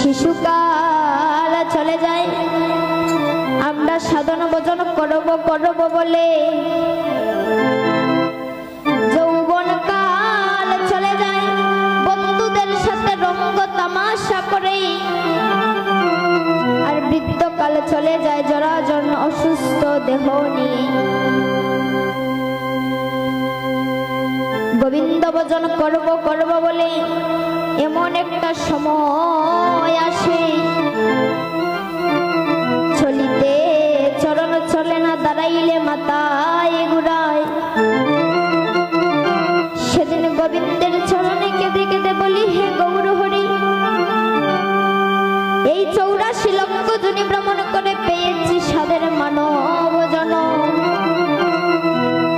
শিশুকাল চলে যায়, আমরা সাধন ভজন করব করব বলে যৌবন কাল চলে যায়, বন্ধুদের সাথে রঙ্গ তামাশা করে। আর বৃদ্ধকাল চলে যায় জরাজীর্ণ অসুস্থ দেহ নিয়ে। গোবিন্দ ভজন করব করব বলে এমন একটা সময় আসে, চলিতে চরণ চলে না, দাঁড়াইলে মাথায় ঘুরায়। সেদিন গোবিন্দের চরণে কেঁদে কেঁদে বলি, হে গৌর হরি, এই 84 লক্ষ জনি ভ্রমণ করে পেয়েছি সাধের মানব জনম।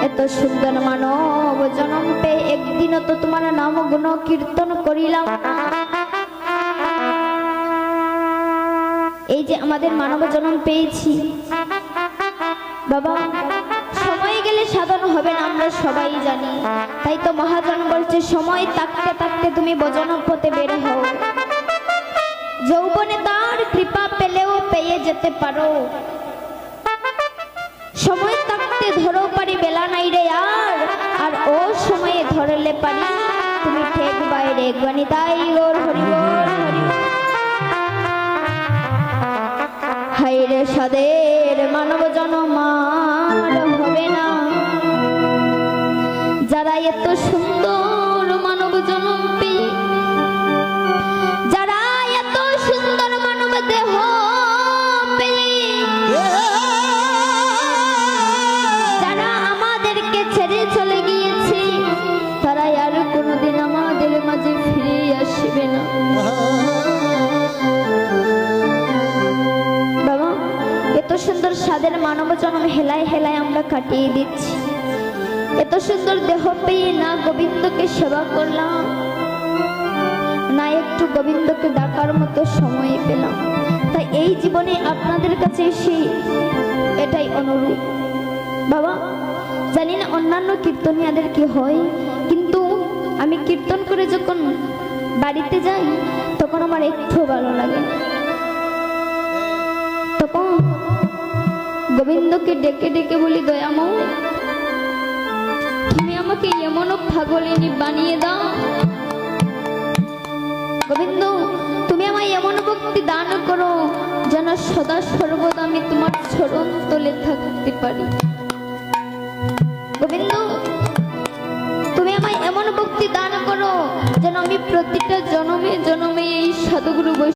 এত সুন্দর মানব জনম পেয়ে একদিনও তো তোমার নাম গুণ কীর্তন করিলাম। এই যে আমাদের মানব জনম পেয়েছি বাবা, সময় গেলে সাধন হবে না, আমরা সবাই জানি। তাই তো মহাজন বলছে, সময় থাকতে থাকতে তুমি ভজন পথে বের হও। যৌবনে তার কৃপা পেলেও পেয়ে যেতে পারো, সময় থাকতে ধরো পারি বেলা নাই রে আর, আর ও সময়ে ধরলে পারি তুমি ঠেক বাইরে গণি। তাই গোর হরি বল হরি। হাই রে সাদের মানব জনম আর হবে না, যারা এত সুন্দর মানব জনম পেয়ে, যারা এত সুন্দর মানব দেহ পেয়ে, যারা আমাদেরকে ছেড়ে চলে গিয়েছে, তারা আর কোনোদিন আমাদের মাঝে ফিরে আসবে না। বাবা, এত সুন্দর সাদের মানব জন্ম হেলায় হেলায় আমরা কাটিয়ে দিচ্ছি। এত সুন্দর দেহ পেয়ে না গোবিন্দকে সেবা করলাম, না একটু গোবিন্দকে ডাকার মতো সময় পেলাম। তাই এই জীবনে আপনাদের কাছে এসে এটাই অনুরোধ। বাবা, জানি না অন্যান্য কীর্তনিয়াদের কি হয়, কিন্তু আমি কীর্তন করে যখন বাড়িতে যাই তখন আমার একটু ভালো লাগে। তখন গোবিন্দকে ডেকে ডেকে বলি, দয়াময় তুমি আমাকে এমন পাগলিনী বানিয়ে দাও। গোবিন্দ তুমি আমায় এমন ভক্তি দান করো যেন সদা সর্বদা আমি তোমার চরণ তলে থাকতে পারি। গোবিন্দ তুমি আমায় এমন ভক্তি দান করো যেন আমি প্রতিটা জনমে জনমে এই সাধুগুরু